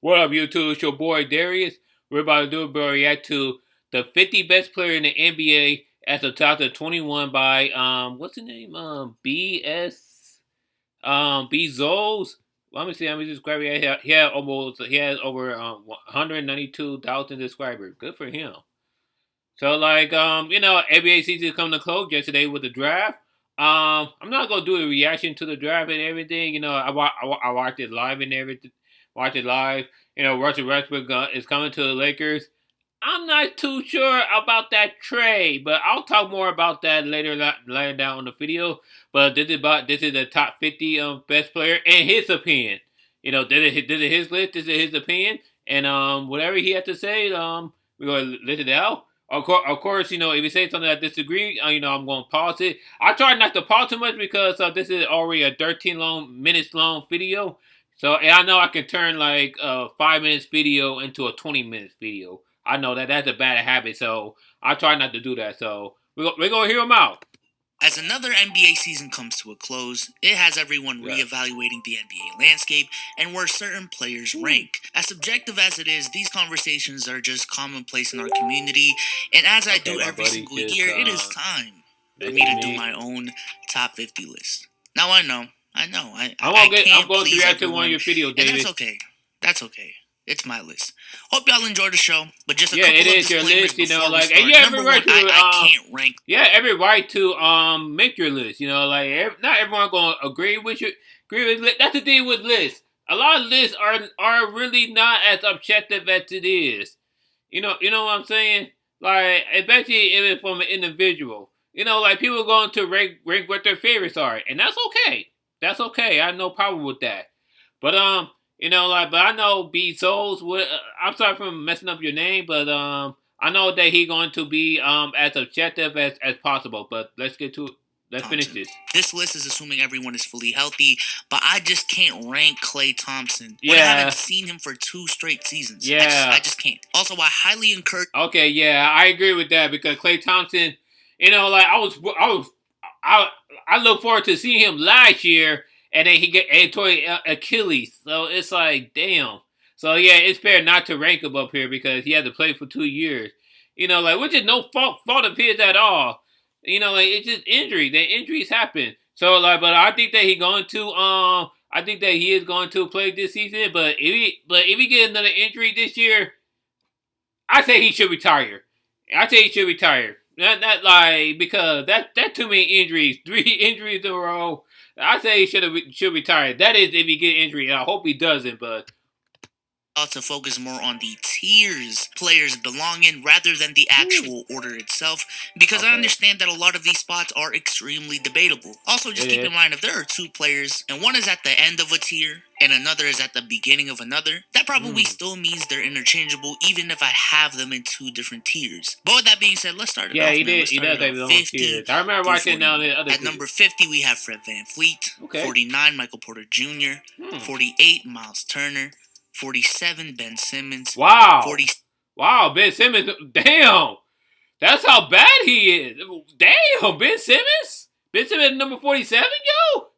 What up, YouTube? It's your boy Darius. We're about to do a react to the 50 best player in the NBA as of 2021 by what's the name? BSOLZ. Let me see. Let me just grab it. He has over 192,000 subscribers. Good for him. So NBA season coming to close yesterday with the draft. I'm not gonna do a reaction to the draft and everything. I watched it live and everything. Watch it live. Russell Westbrook is coming to the Lakers. I'm not too sure about that trade, but I'll talk more about that later down on the video. But this is the top 50 best player in his opinion. This is his list. This is his opinion, and whatever he had to say, we're gonna list it out. Of course, if you say something I disagree, I'm going to pause it. I try not to pause too much because this is already a 13 minutes long video. So and I know I can turn like a 5 minutes video into a 20 minutes video. I know that's a bad habit, so I try not to do that. So we're gonna hear him out. As another NBA season comes to a close, it has everyone reevaluating the NBA landscape and where certain players rank. As subjective as it is, these conversations are just commonplace in our community, and as I do every single year, it is time for me to do my own top 50 list. Now I know, I'm going to react to one of your videos, David. And that's okay. That's okay. It's my list. Hope y'all enjoy the show, but just a couple of disclaimers before we start. And you have every right to, I can't rank. Yeah, every right to make your list. Not everyone gonna agree with you. That's the thing with lists. A lot of lists are really not as objective as it is. You know what I'm saying? Like, especially if it's from an individual. People going to rank what their favorites are, and that's okay. That's okay. I have no problem with that. But but I know B Souls. I'm sorry for messing up your name, but I know that he's going to be as objective as possible. But let's get to it. Let's finish this. This list is assuming everyone is fully healthy, but I just can't rank Klay Thompson when I haven't seen him for 2 straight seasons. I just can't. Also, I highly encourage. Okay, yeah, I agree with that because Klay Thompson, I look forward to seeing him last year. And then he tore Achilles. So it's like, damn. So yeah, it's fair not to rank him up here because he had to play for 2 years. Which is no fault of his at all. It's just injury. The injuries happen. So but I think that I think that he is going to play this season. But if he get another injury this year, I say he should retire. Because that's too many injuries. 3 injuries in a row. I say he should retire. That is if he get injury. I hope he doesn't, but to focus more on the tiers players belong in rather than the actual order itself, because I understand that a lot of these spots are extremely debatable. Also, just keep in mind, if there are 2 players and one is at the end of a tier and another is at the beginning of another, that probably still means they're interchangeable even if I have them in 2 different tiers. But with that being said, let's start it off. He does have his own tiers. I remember watching down the other. At number 50, we have Fred VanVleet. 49, Michael Porter Jr. 48, Miles Turner. 47, Ben Simmons. Wow. Wow, Ben Simmons. Damn. That's how bad he is. Damn, Ben Simmons? Ben Simmons number 47, yo?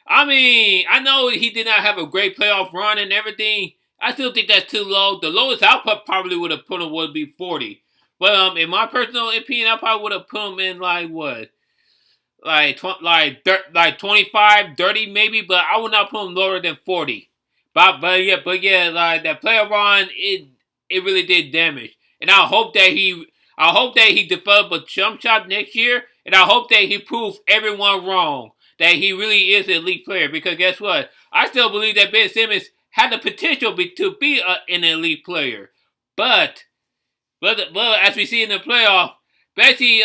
I mean, I know he did not have a great playoff run and everything. I still think that's too low. The lowest output probably would have put him would be 40. But in my personal opinion, I probably would have put him in like what? Like 25, 30 maybe, but I would not put him lower than 40. But yeah, like that player run, it really did damage. And I hope that he develop a jump shot next year, and I hope that he proves everyone wrong that he really is an elite player. Because guess what? I still believe that Ben Simmons had the potential to be an elite player, but as we see in the playoff, especially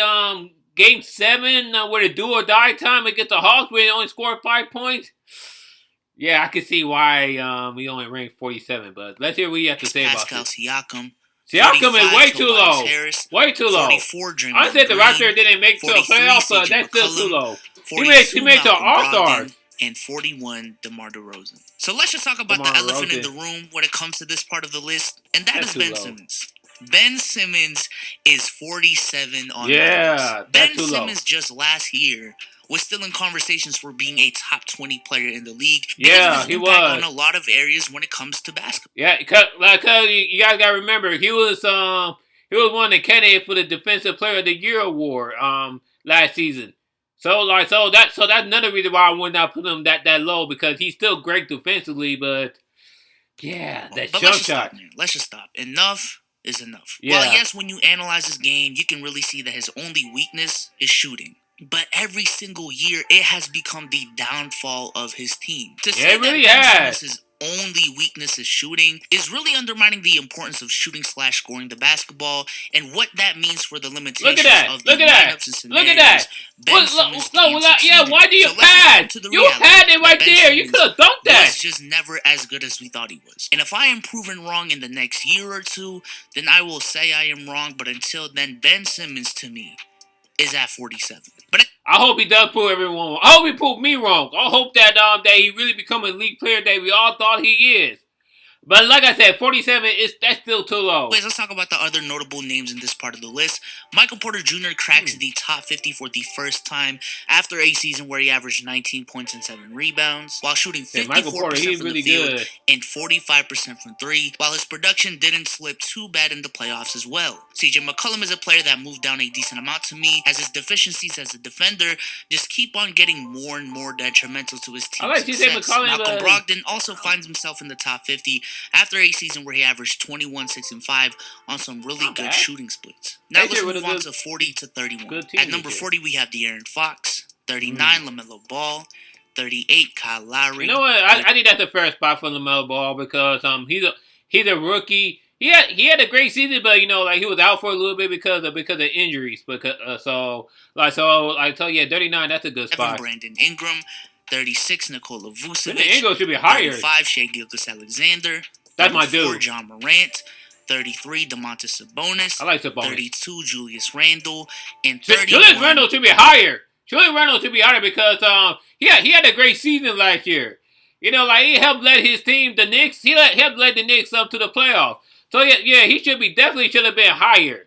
Game 7 where the do or die time against the Hawks, where he only scored 5 points. Yeah, I can see why we only ranked 47, but let's hear what you have to say about this. Siakam. Siakam is way too low. Way too low. 44, I said the Raptors didn't make to a playoff, but that's still too low. He made to All-Stars. And 41, DeMar DeRozan. So let's just talk about the elephant in the room when it comes to this part of the list, and that's Ben Simmons. Ben Simmons is 47 on the list. Ben Simmons just last year was still in conversations for being a top 20 player in the league because Yeah, of his he impact was. on a lot of areas when it comes to basketball. Yeah, cause you guys gotta remember he was one of the candidates for the Defensive Player of the Year award last season. So that's another reason why I would not put him that low, because he's still great defensively, but yeah, that But jump let's just shot. stop, man. Let's just stop. Enough is enough. Yeah. Well, yes, when you analyze his game, you can really see that his only weakness is shooting. But every single year, it has become the downfall of his team. To say it really that Ben has. Simmons' only weakness is shooting is really undermining the importance of shooting / scoring the basketball and what that means for the limitations of the lineups and scenarios. Look at that. Ben Simmons can't succeed in. Why do you So let's just pass? get to the You reality had it that right Ben there. You Simmons could have dunked that. was just never as good as we thought he was. And if I am proven wrong in the next year or two, then I will say I am wrong. But until then, Ben Simmons to me is at 47. But I hope he does prove everyone wrong. I hope he proved me wrong. I hope that that he really become a league player that we all thought he is. But like I said, 47 that's still too low. Wait, let's talk about the other notable names in this part of the list. Michael Porter Jr. cracks the top 50 for the first time after a season where he averaged 19 points and 7 rebounds, while shooting 54% from the field and 45% from 3, while his production didn't slip too bad in the playoffs as well. CJ McCollum is a player that moved down a decent amount to me, as his deficiencies as a defender just keep on getting more and more detrimental to his team's success. Malcolm Brogdon also finds himself in the top 50 after a season where he averaged 21, 6, and 5 on some really good shooting splits. Now let's move on to 40 to 31. At number 40, we have De'Aaron Fox. 39, LaMelo Ball. 38, Kyle Lowry. You know what? I think that's the fair spot for LaMelo Ball, because he's a rookie. He had a great season, but he was out for a little bit because of injuries. Because yeah, 39, that's a good spot. Brandon Ingram. 36, Nikola Vucevic. Ingram should be higher. 35, Shai Gilgeous-Alexander. That's my dude. John Morant. 33, Domantas Sabonis. I like Sabonis. 32, Julius Randle. And 31... Julius Randle should be higher. Julius Randle should be higher because he had a great season last year. He helped lead his team, the Knicks. He helped lead the Knicks up to the playoffs. So yeah, he definitely should have been higher.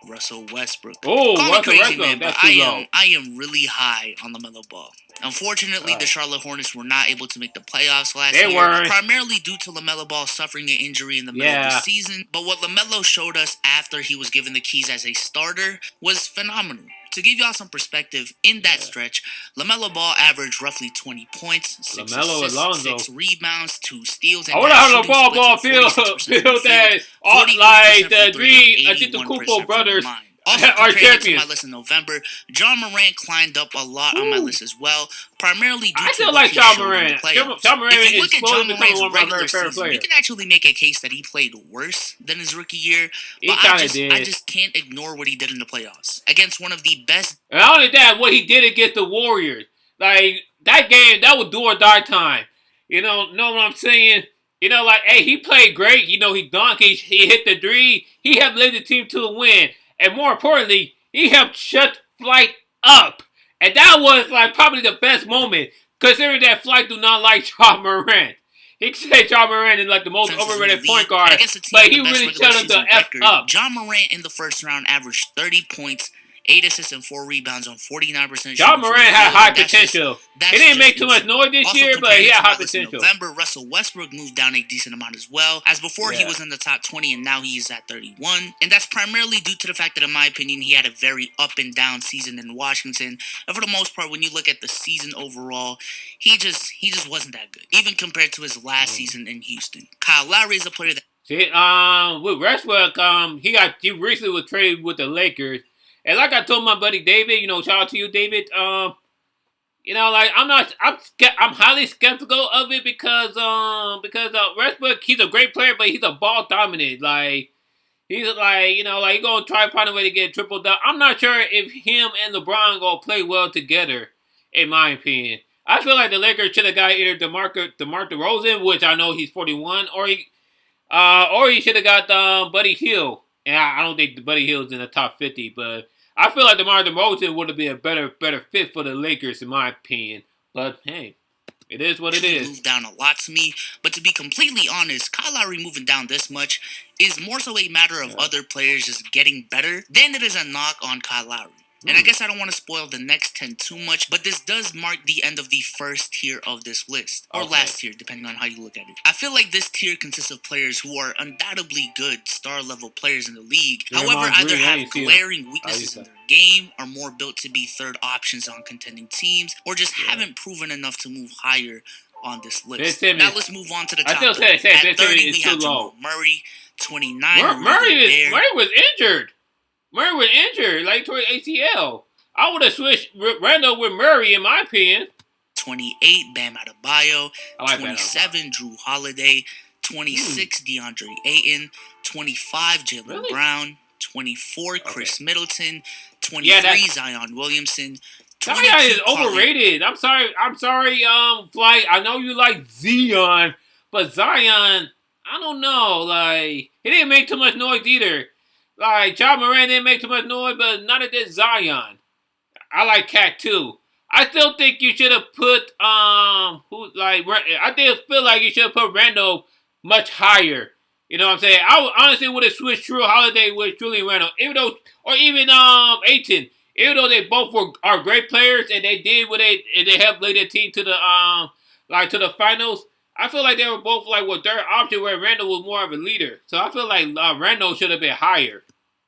Russell Westbrook. Oh, Russell Westbrook. Man, but I am really high on LaMelo Ball. Unfortunately, the Charlotte Hornets were not able to make the playoffs last year, primarily due to LaMelo Ball suffering an injury in the middle of the season. But what LaMelo showed us after he was given the keys as a starter was phenomenal. To give y'all some perspective, in that stretch, LaMelo Ball averaged roughly 20 points, 6 assists, 6 rebounds, 2 steals, and I wonder how LaMelo Ball feels that like the three Antetokounmpo brothers Also, are compared to champions. my list in November, John Morant climbed up a lot on my list as well, primarily due I to still what like he John showed Morant. in the playoffs. John Morant If you look is at John slowly Morant's becoming one of my regular very favorite season, players. you can actually make a case that he played worse than his rookie year, He but kinda did. I just can't ignore what he did in the playoffs against one of the best. And not only that, what he did against the Warriors, like that game, that was do or die time. Know what I'm saying? Hey, he played great. He dunked, he hit the three. He helped lead the team to a win, and more importantly, he helped shut Flight up. And that was probably the best moment, considering that Flight do not like John Morant. He said John Morant is the most overrated point guard, but he really shut him the F up. John Morant in the first round averaged 30 points, 8 assists and 4 rebounds on 49%. John Morant had high potential. He didn't make too much noise this year, but he had high potential. In November, Russell Westbrook moved down a decent amount as well, as before he was in the top 20 and now he is at 31. And that's primarily due to the fact that, in my opinion, he had a very up and down season in Washington. And for the most part, when you look at the season overall, he just wasn't that good, even compared to his last season in Houston. Kyle Lowry is a player that... See, with Westbrook, he recently was traded with the Lakers. And like I told my buddy David, shout out to you, David. I'm highly skeptical of it because Westbrook, he's a great player, but he's a ball dominant. He's gonna try to find a way to get a triple double. I'm not sure if him and LeBron gonna play well together, in my opinion. I feel like the Lakers should have got either DeMar DeRozan, which I know he's 41, or he should have got Buddy Hield. And I don't think Buddy Hield's in the top 50, but I feel like DeMar DeRozan would have been a better fit for the Lakers, in my opinion. But hey, it is what it is. Moved down a lot to me, but to be completely honest, Kyle Lowry moving down this much is more so a matter of other players just getting better than it is a knock on Kyle Lowry. And I guess I don't want to spoil the next 10 too much, but this does mark the end of the first tier of this list. Or last tier, depending on how you look at it. I feel like this tier consists of players who are undoubtedly good star-level players in the league. However, either have glaring weaknesses in their game, are more built to be third options on contending teams, or just haven't proven enough to move higher on this list. Now let's move on to the top. I still say at 30, we have Jamal Murray. 29. Murray was injured. Murray was injured, like toward ACL. I would have switched Randle with Murray, in my opinion. 28, Bam Adebayo. Like 27, Drew Holiday. 26, DeAndre Ayton. 25, Jaylen Brown. 24, Chris Middleton. 23, Zion Williamson. Zion is overrated. I'm sorry, Flight. I know you like Zion, but Zion, I don't know. Like, he didn't make too much noise either. Like, Ja Morant didn't make too much noise, but none of this Zion. I like Cat too. I still think you should have put I feel like you should have put Randle much higher. You know what I'm saying? I honestly would have switched Drew Holiday with Julius Randle, even Ayton. Even though they both are great players and they did what they helped lead their team to the to the finals. I feel like they were both third option where Randle was more of a leader. So I feel like Randle should have been higher.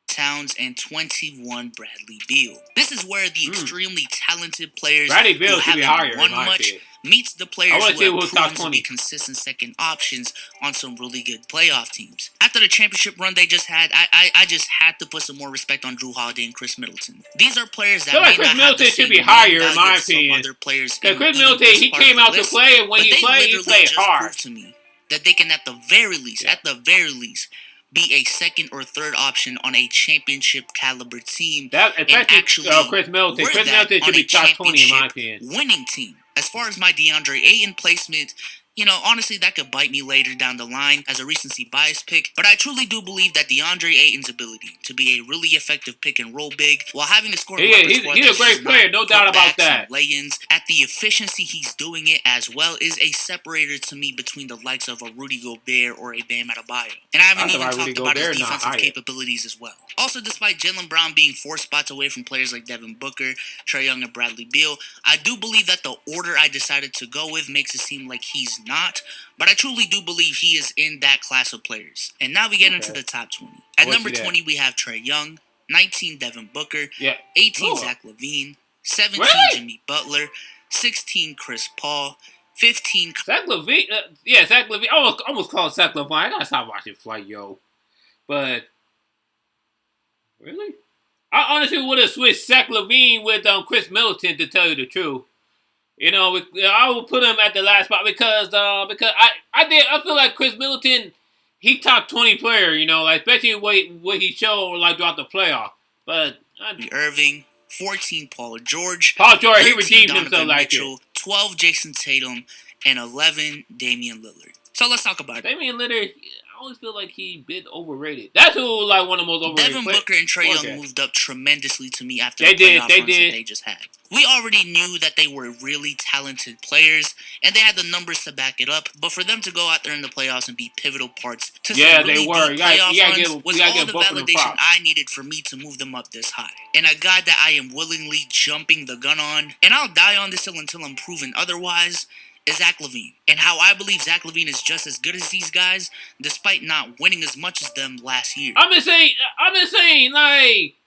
Towns and 21, Bradley Beal. This is where the extremely talented players Bradley Beal who should be haven't higher, won much meets the players who have proven to be consistent second options on some really good playoff teams. After the championship run they just had, I just had to put some more respect on Drew Holiday and Chris Middleton. These are players that may not have the same should be higher in my opinion. Other players because Chris Middleton, he came out to play, and when he played hard. To me that they can at the very least, be a second or third option on a championship caliber team. Chris Middleton should be top 20 in my opinion. Winning team. As far as my DeAndre Ayton placement, honestly, that could bite me later down the line as a recency bias pick, but I truly do believe that DeAndre Ayton's ability to be a really effective pick and roll big while having a scoring he's a great player, no doubt about that. Lay-ins at the efficiency he's doing it as well is a separator to me between the likes of a Rudy Gobert or a Bam Adebayo. And I haven't even talked about his defensive capabilities as well. Also, despite Jaylen Brown being 4 spots away from players like Devin Booker, Trae Young, and Bradley Beal, I do believe that the order I decided to go with makes it seem like he's not, but I truly do believe he is in that class of players. And now we get into the top 20. At number 20, we have Trae Young, 19, Devin Booker, 18, Zach LaVine, 17, Jimmy Butler, 16, Chris Paul, 15... Zach LaVine? Zach LaVine. I almost called Zach LaVine. I gotta stop watching Flight, yo. But... Really? I honestly would have switched Zach LaVine with Chris Middleton, to tell you the truth. I would put him at the last spot because I feel like Chris Middleton, he top 20 player, especially what he showed throughout the playoff. But Irving, 14, Paul George, he redeemed himself Mitchell, 12, Jason Tatum, and 11, Damian Lillard. So let's talk about it. Damian Lillard, I always feel like he been overrated. That's who one of the most overrated. Devin Booker and Trae Young moved up tremendously to me after the playoff runs that they just had. We already knew that they were really talented players, and they had the numbers to back it up. But for them to go out there in the playoffs and be pivotal parts to some really deep playoff runs was all the validation I needed for me to move them up this high. And a guy that I am willingly jumping the gun on, and I'll die on this hill until I'm proven otherwise, is Zach LaVine. And how I believe Zach LaVine is just as good as these guys, despite not winning as much as them last year. I'm just saying,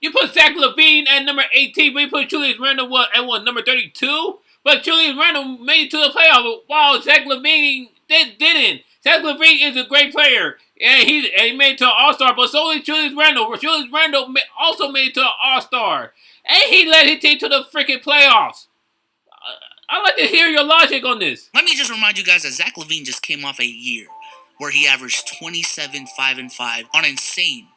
you put Zach LaVine at number 18, but you put Julius Randle at number 32? But Julius Randle made it to the playoff, while Zach LaVine didn't. Zach LaVine is a great player, and he made it to an All-Star, but so did Julius Randle. Julius Randle also made it to an All-Star, and he led his team to the freaking playoffs. I'd like to hear your logic on this. Let me just remind you guys that Zach LaVine just came off a year where he averaged 27, 5, and 5 on insane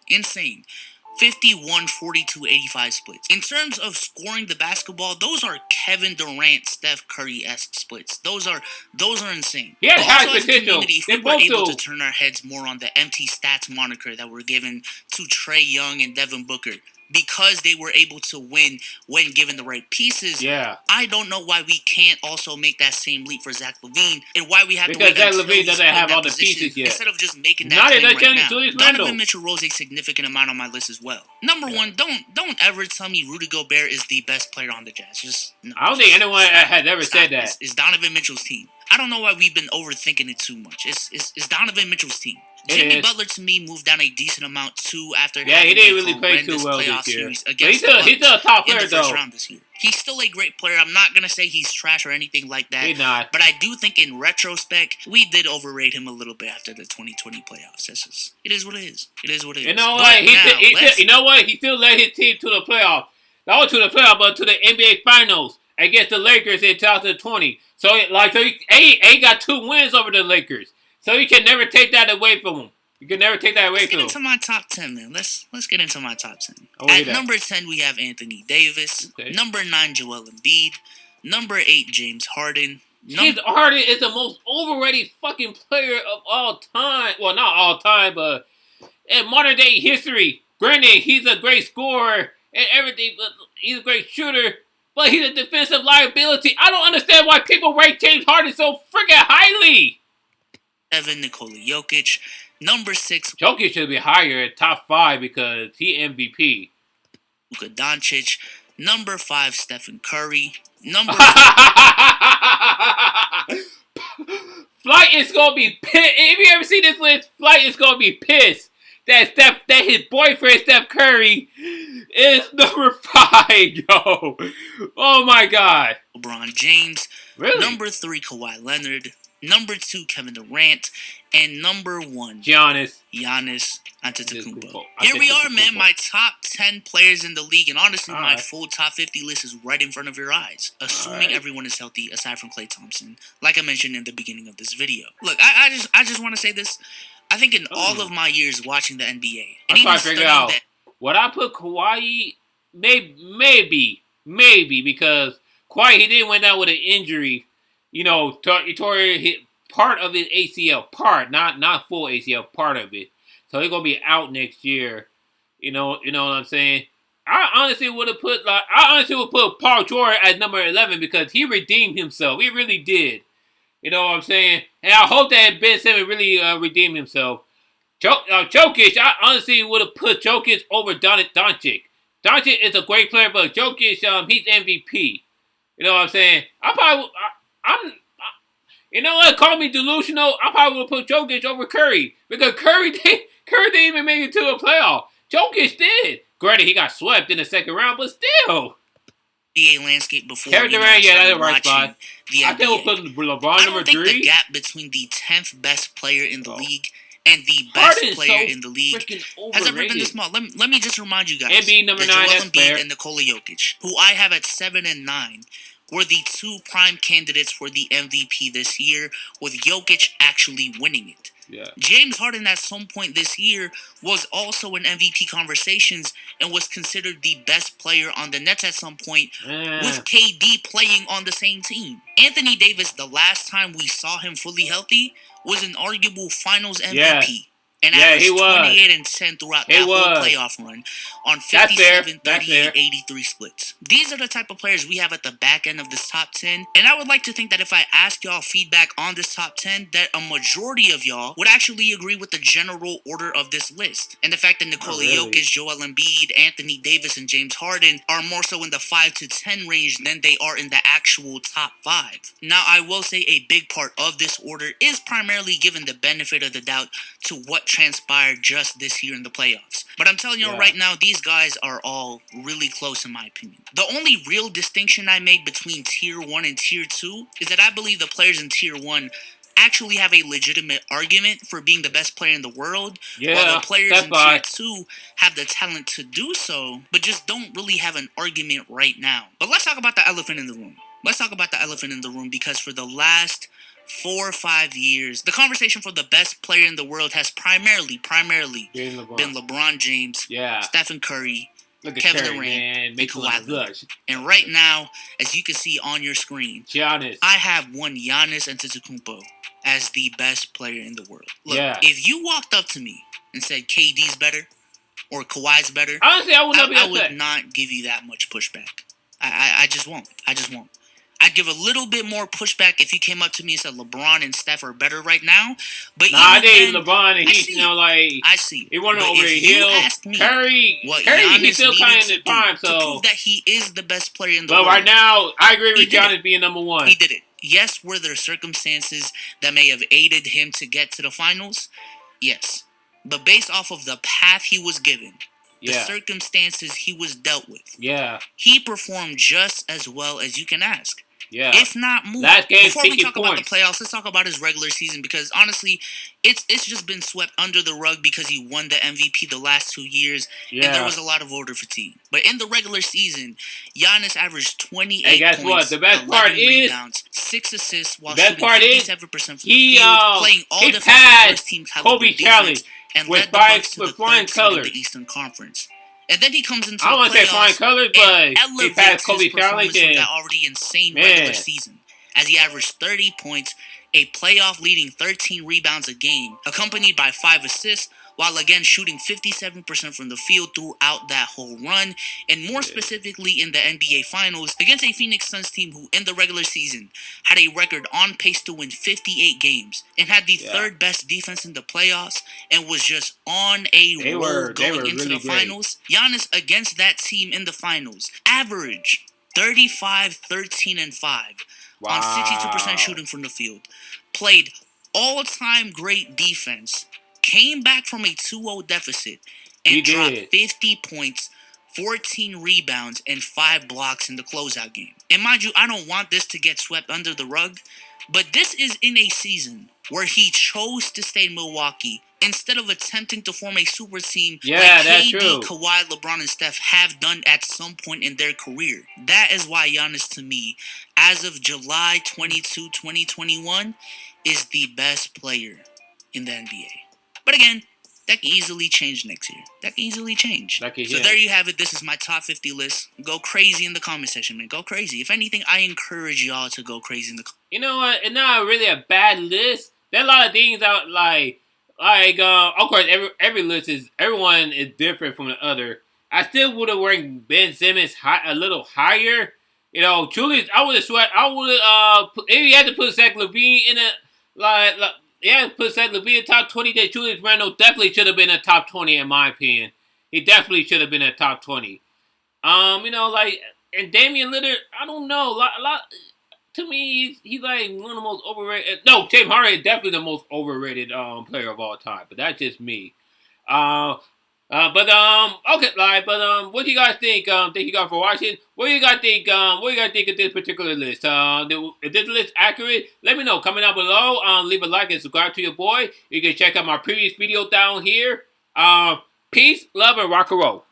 51, 42, 85 splits. In terms of scoring the basketball, those are Kevin Durant, Steph Curry-esque splits. Those are insane. Yeah, also as a community, if we were able to turn our heads more on the empty stats moniker that were given to Trae Young and Devin Booker, because they were able to win when given the right pieces. Yeah. I don't know why we can't also make that same leap for Zach LaVine, and why we have to Because wait Zach until LaVine he's doesn't put in have that all the position pieces yet. instead of just making that Not claim even right now. Julius Randle. Donovan Mitchell rolls a significant amount on my list as well. Number one, don't ever tell me Rudy Gobert is the best player on the Jazz. Just no, I don't think anyone has ever said that. It's Donovan Mitchell's team. I don't know why we've been overthinking it too much. It's Donovan Mitchell's team. Jimmy Butler to me moved down a decent amount too after he didn't really play too well this year. He's still a top player in the first round this year. He's still a great player. I'm not gonna say he's trash or anything like that. He's not. But I do think in retrospect we did overrate him a little bit after the 2020 playoffs. It is what it is. It is what it is. You know what? You know what? He still led his team to the playoffs. Not only to the playoffs, but to the NBA Finals against the Lakers in 2020. So he got 2 wins over the Lakers. So you can never take that away from him. You can never take that away from him. Let's get into my top 10, man. Let's get into my top 10. At number 10, we have Anthony Davis. Okay. Number 9, Joel Embiid. Number 8, James Harden. James Harden is the most overrated fucking player of all time. Well, not all time, but in modern day history. Granted, he's a great scorer and everything, but he's a great shooter. But he's a defensive liability. I don't understand why people rank James Harden so freaking highly. 7, Nikola Jokic. Number 6, Jokic should be higher at top 5 because he MVP. Luka Doncic. Number 5, Stephen Curry. Number Flight is gonna be pissed. If you ever see this list, Flight is gonna be pissed that his boyfriend Steph Curry is number 5, yo. Oh my God. LeBron James. Really? Number 3, Kawhi Leonard. Number 2, Kevin Durant. And number 1, Giannis Antetokounmpo. Here we are, man. My top 10 players in the league. And honestly, my full top 50 list is right in front of your eyes. Assuming everyone is healthy, aside from Klay Thompson. Like I mentioned in the beginning of this video. Look, I just want to say this. I think in all of my years watching the NBA, and even studying that, would I put Kawhi? Maybe, because Kawhi, he didn't went down with an injury. You know, he tore part of his ACL, not full ACL, part of it. So he's gonna be out next year. You know what I'm saying? I honestly would put Paul George at number 11 because he redeemed himself. He really did. You know what I'm saying? And I hope that Ben Simmons really redeemed himself. Jokic, I honestly would have put Jokic over Doncic. Doncic is a great player, but Jokic, he's MVP. You know what I'm saying? You know what? Call me delusional. I probably would put Jokic over Curry because Curry didn't even make it to a playoff. Jokic did. Granted, he got swept in the second round, but still. NBA landscape before Kevin Durant, that's the right spot. I think we'll put LeBron number 3. I don't think the gap between the 10th best player in the league and the best player in the league has ever been this small. Let me just remind you guys. Embiid number 9, Joel that's Embiid fair. And Nikola Jokic, who I have at 7 and 9, were the 2 prime candidates for the MVP this year, with Jokic actually winning it. Yeah. James Harden at some point this year was also in MVP conversations and was considered the best player on the Nets at some point, with KD playing on the same team. Anthony Davis, the last time we saw him fully healthy, was an arguable Finals MVP. Yeah. And averaged 28 and 10 throughout that whole playoff run on 57, 38, 83 splits. These are the type of players we have at the back end of this top 10. And I would like to think that if I ask y'all feedback on this top 10, that a majority of y'all would actually agree with the general order of this list. And the fact that Nikola Jokic, Joel Embiid, Anthony Davis, and James Harden are more so in the 5 to 10 range than they are in the actual top 5. Now, I will say a big part of this order is primarily given the benefit of the doubt to what transpired just this year in the playoffs. But I'm telling you right now, these guys are all really close in my opinion. The only real distinction I made between Tier 1 and Tier 2 is that I believe the players in Tier 1 actually have a legitimate argument for being the best player in the world, while the players in Tier 2 have the talent to do so, but just don't really have an argument right now. But let's talk about the elephant in the room. Because for the last 4 or 5 years, the conversation for the best player in the world has primarily been LeBron James, Stephen Curry, Kevin Durant, and Kawhi Leonard. And right now, as you can see on your screen, Giannis. I have one Giannis Antetokounmpo as the best player in the world. Look, if you walked up to me and said KD's better, or Kawhi's better, Honestly, I would not be I upset. would not give you that much pushback. I just won't. I'd give a little bit more pushback if you came up to me and said LeBron and Steph are better right now. But I think then, LeBron and he's, I see. he won But over if the you hill. ask me Curry, he's still kind of in prime, to prove that he is the best player in the But world. right now, I agree with Giannis being number one. He did it. Yes, were there circumstances that may have aided him to get to the finals? Yes. But based off of the path he was given, the circumstances he was dealt with, he performed just as well as you can ask. Yeah. If not more. Last game, Before we talk about the playoffs, let's talk about his regular season, because honestly, it's just been swept under the rug because he won the MVP the last 2 years, and there was a lot order fatigue. But in the regular season, Giannis averaged 28 points, the best 11 part rebounds, 6 assists while shooting 57% from the field, playing all defensive first-team caliber defense, and led the Bucks to the third seed in the Eastern Conference. And then he comes into the playoffs. I don't want to say flying colors, but he passed Kobe Charlie from that already insane regular season, as he averaged 30 points, a playoff-leading 13 rebounds a game, accompanied by 5 assists, while again shooting 57% from the field throughout that whole run, and more specifically in the NBA Finals against a Phoenix Suns team who in the regular season had a record on pace to win 58 games and had the third best defense in the playoffs and was just on a roll going into the finals. Giannis against that team in the finals averaged 35, 13, and 5 on 62% shooting from the field, played all-time great defense, came back from a 2-0 deficit, and dropped 50 points, 14 rebounds, and 5 blocks in the closeout game. And mind you, I don't want this to get swept under the rug, but this is in a season where he chose to stay in Milwaukee instead of attempting to form a super team like KD, Kawhi, LeBron, and Steph have done at some point in their career. That is why Giannis, to me, as of July 22, 2021, is the best player in the NBA. But again, that can easily change next year. That can easily change. So there you have it. This is my top 50 list. Go crazy in the comment section, man. Go crazy. If anything, I encourage y'all to go crazy in the comments. You know what? It's not really a bad list. There are a lot of things out of course, every list is, everyone is different from the other. I still would have ranked Ben Simmons a little higher. You know, Julius, I would have if you had to put Zach LaVine in a, put Zach LaVine in top 20, that Julius Randle definitely should have been in top 20 in my opinion. He definitely should have been in top 20. And Damian Lillard, I don't know, to me, he's like one of the most overrated. No, James Harden is definitely the most overrated player of all time. But that's just me. What do you guys think? Thank you guys for watching. What do you guys think? What do you guys think of this particular list? Is this list accurate? Let me know. Comment down below. Leave a like and subscribe to your boy. You can check out my previous video down here. Peace, love, and rock and roll.